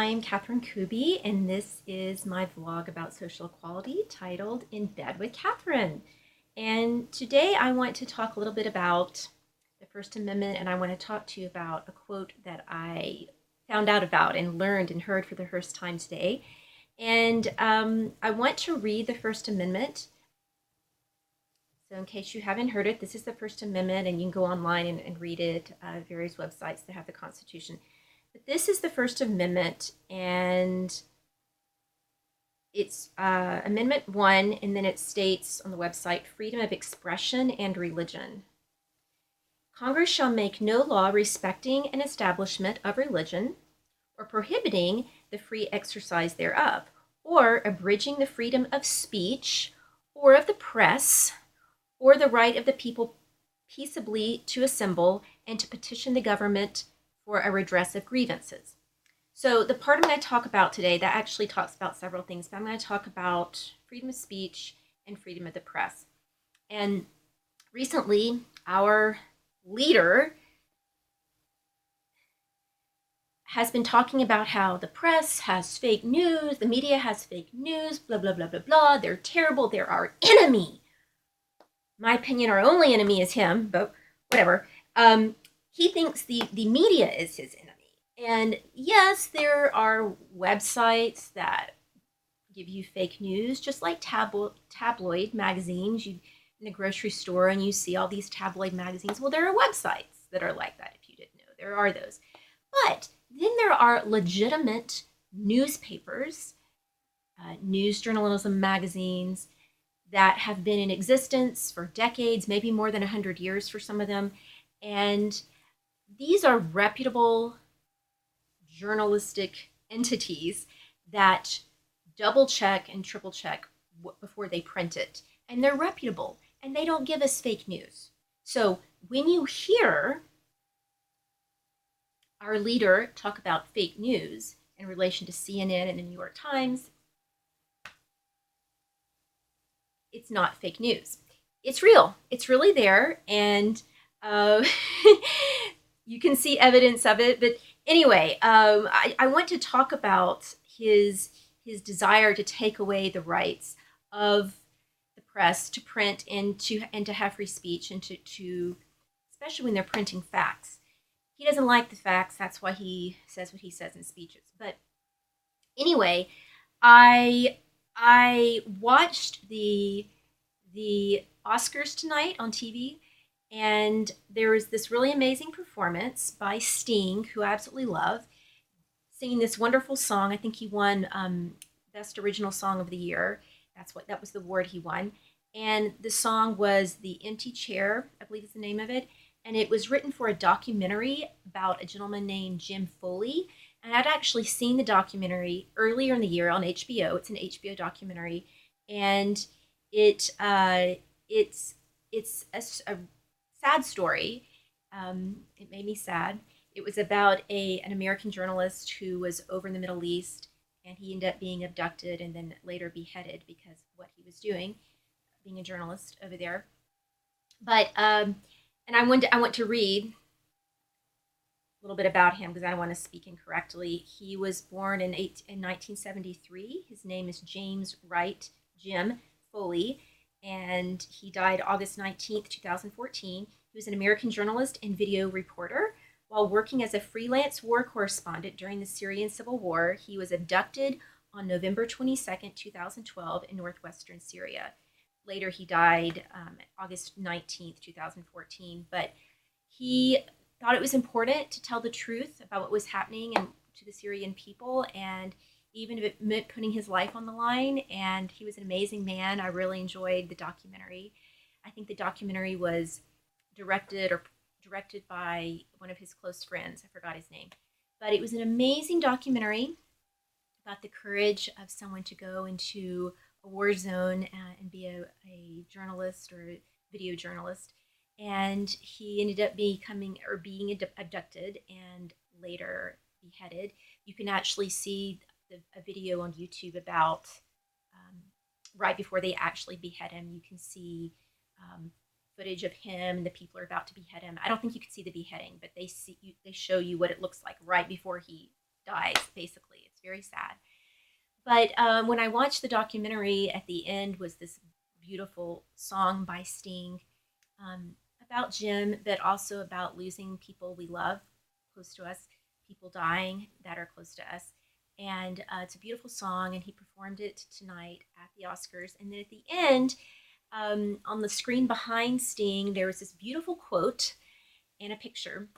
I'm Kathryn Kuby, and this is my vlog about social equality titled In Bed with Kathryn. And today I want to talk a little bit about the First Amendment, and I want to talk to you about a quote that I found out about and learned and heard for the first time today. And I want to read the First Amendment. So in case you haven't heard it, this is the First Amendment, and you can go online and read it, various websites that have the Constitution. But this is the First Amendment, and it's Amendment 1, and then it states on the website, freedom of expression and religion. Congress shall make no law respecting an establishment of religion, or prohibiting the free exercise thereof, or abridging the freedom of speech, or of the press, or the right of the people peaceably to assemble and to petition the government for a redress of grievances. So the part I'm going to talk about today, that actually talks about several things, but I'm going to talk about freedom of speech and freedom of the press. And recently, our leader has been talking about how the press has fake news, the media has fake news, blah, blah, blah, blah, blah. They're terrible. They're our enemy. My opinion, our only enemy is him, but whatever. He thinks the media is his enemy. And yes, there are websites that give you fake news, just like tabloid magazines. You in the grocery store and you see all these tabloid magazines. Well, there are websites that are like that, if you didn't know. There are those. But then there are legitimate newspapers, news journalism magazines that have been in existence for decades, maybe more than 100 years for some of them. And these are reputable journalistic entities that double check and triple check before they print it. And they're reputable, and they don't give us fake news. So when you hear our leader talk about fake news in relation to CNN and the New York Times, it's not fake news. It's real. It's really there, and you can see evidence of it. But anyway, I want to talk about his desire to take away the rights of the press to print and to have free speech, and to especially when they're printing facts. He doesn't like the facts. That's why he says what he says in speeches. But anyway, I watched the Oscars tonight on TV, and there was this really amazing performance by Sting, who I absolutely love, singing this wonderful song. I think he won Best Original Song of the Year. That was the award he won. And the song was The Empty Chair, I believe is the name of it. And it was written for a documentary about a gentleman named Jim Foley. And I'd actually seen the documentary earlier in the year on HBO. It's an HBO documentary, and it's a sad story. It made me sad. It was about an American journalist who was over in the Middle East, and he ended up being abducted and then later beheaded because of what he was doing, being a journalist over there. But and I want to read a little bit about him because I don't want to speak incorrectly. He was born in 1973. His name is Jim Foley, and he died August 19th, 2014. He was an American journalist and video reporter. While working as a freelance war correspondent during the Syrian civil war, he was abducted on November 22nd, 2012 in northwestern Syria. Later, he died August 19th, 2014. But he thought it was important to tell the truth about what was happening and to the Syrian people, and even if it meant putting his life on the line. And he was an amazing man. I really enjoyed the documentary. I think the documentary was directed by one of his close friends. I forgot his name. But it was an amazing documentary about the courage of someone to go into a war zone and be a journalist or a video journalist. And he ended up being abducted and later beheaded. You can actually see a video on YouTube about right before they actually behead him. You can see footage of him and the people are about to behead him. I don't think you can see the beheading, but they show you what it looks like right before he dies. Basically, it's It's very sad. But when I watched the documentary, at the end was this beautiful song by Sting, about Jim, but also about losing people we love close to us, people dying that are close to us. And it's a beautiful song, and he performed it tonight at the Oscars. And then at the end, on the screen behind Sting, there was this beautiful quote and a picture,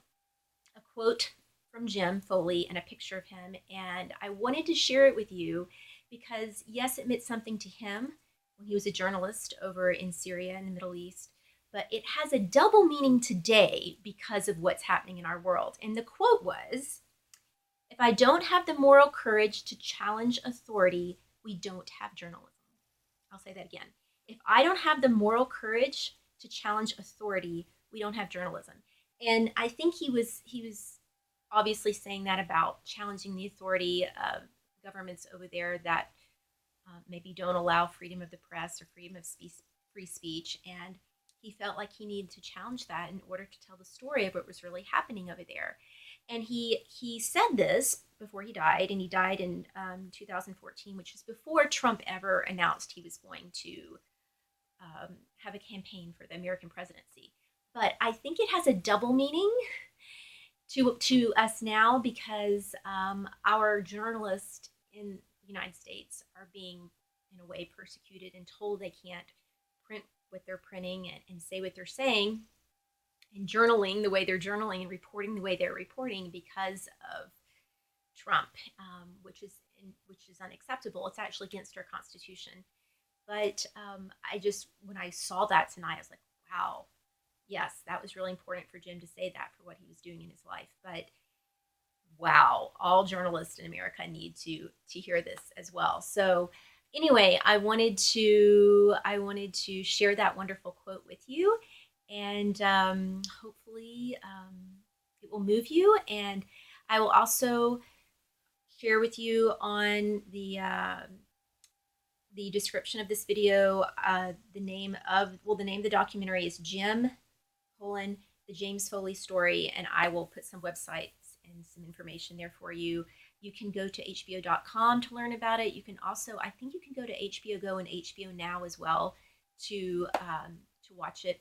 a quote from Jim Foley and a picture of him. And I wanted to share it with you because, yes, it meant something to him when he was a journalist over in Syria in the Middle East, but it has a double meaning today because of what's happening in our world. And the quote was, "If I don't have the moral courage to challenge authority, we don't have journalism." I'll say that again. If I don't have the moral courage to challenge authority, we don't have journalism. And I think he was obviously saying that about challenging the authority of governments over there that maybe don't allow freedom of the press or freedom of free speech. And he felt like he needed to challenge that in order to tell the story of what was really happening over there. And he said this before he died, and he died in 2014, which was before Trump ever announced he was going to have a campaign for the American presidency. But I think it has a double meaning to us now because our journalists in the United States are being, in a way, persecuted and told they can't print what they're printing and say what they're saying and journaling the way they're journaling and reporting the way they're reporting because of Trump, which is unacceptable. It's actually against our Constitution. But when I saw that tonight, I was like, wow, yes, that was really important for Jim to say that for what he was doing in his life. But wow, all journalists in America need to hear this as well. So anyway, I wanted to share that wonderful quote with you, and hopefully it will move you. And I will also share with you on the description of this video the name of the documentary is Jim: The James Foley Story, and I will put some websites and some information there for you. You can go to HBO.com to learn about it. You can also, I think you can go to HBO Go and HBO Now as well to watch it.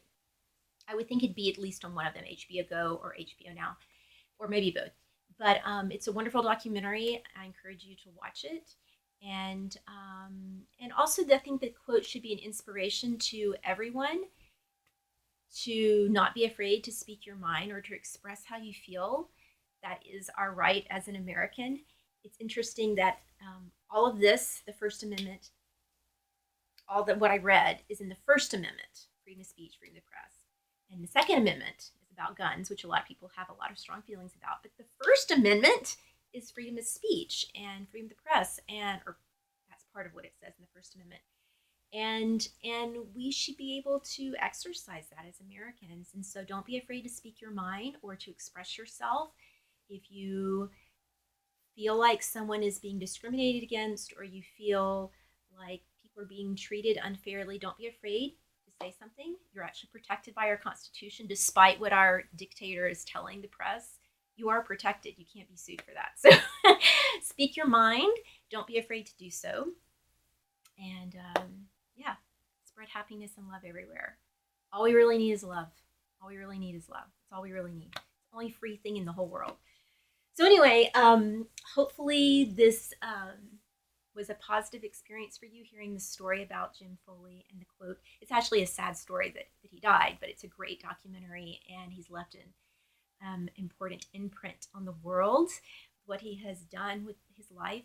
I would think it'd be at least on one of them, HBO Go or HBO Now, or maybe both. But it's a wonderful documentary. I encourage you to watch it. And also, I think the quote should be an inspiration to everyone to not be afraid to speak your mind or to express how you feel. That is our right as an American. It's interesting that all of this, the First Amendment, what I read is in the First Amendment, freedom of speech, freedom of the press. And the Second Amendment is about guns, which a lot of people have a lot of strong feelings about. But the First Amendment is freedom of speech and freedom of the press, or that's part of what it says in the First Amendment. And we should be able to exercise that as Americans. And so don't be afraid to speak your mind or to express yourself. If you feel like someone is being discriminated against, or you feel like people are being treated unfairly, don't be afraid to say something. You're actually protected by our Constitution, despite what our dictator is telling the press. You are protected. You can't be sued for that. So speak your mind. Don't be afraid to do so. And spread happiness and love everywhere. All we really need is love. All we really need is love. That's all we really need. It's the only free thing in the whole world. So anyway, hopefully this was a positive experience for you, hearing the story about Jim Foley and the quote. It's actually a sad story that he died, but it's a great documentary, and he's left an important imprint on the world, what he has done with his life,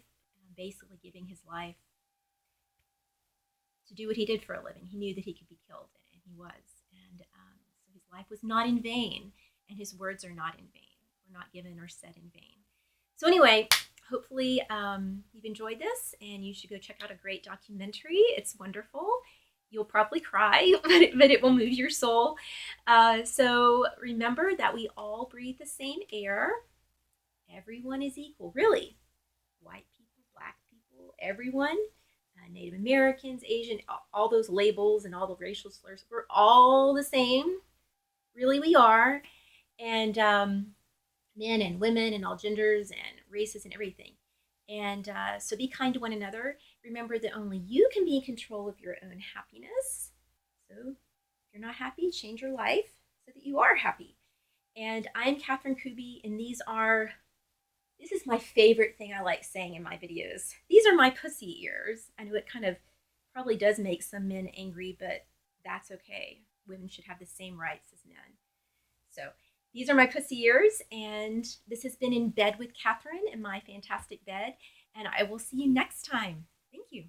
basically giving his life to do what he did for a living. He knew that he could be killed, and he was. And so his life was not in vain, and his words are not in vain, or not given or said in vain. So anyway, hopefully you've enjoyed this, and you should go check out a great documentary. It's wonderful. You'll probably cry, but it will move your soul. So remember that we all breathe the same air. Everyone is equal, really. White people, black people, everyone. Native Americans, Asian, all those labels and all the racial slurs. We're all the same. Really, we are. And men and women and all genders and races and everything. And so be kind to one another. Remember that only you can be in control of your own happiness. So if you're not happy, change your life so that you are happy. And I'm Kathryn Kuby, and this is my favorite thing I like saying in my videos. These are my pussy ears. I know it kind of probably does make some men angry, but that's okay. Women should have the same rights as men. So these are my pussy ears, and this has been In Bed with Kathryn in my fantastic bed, and I will see you next time. Thank you.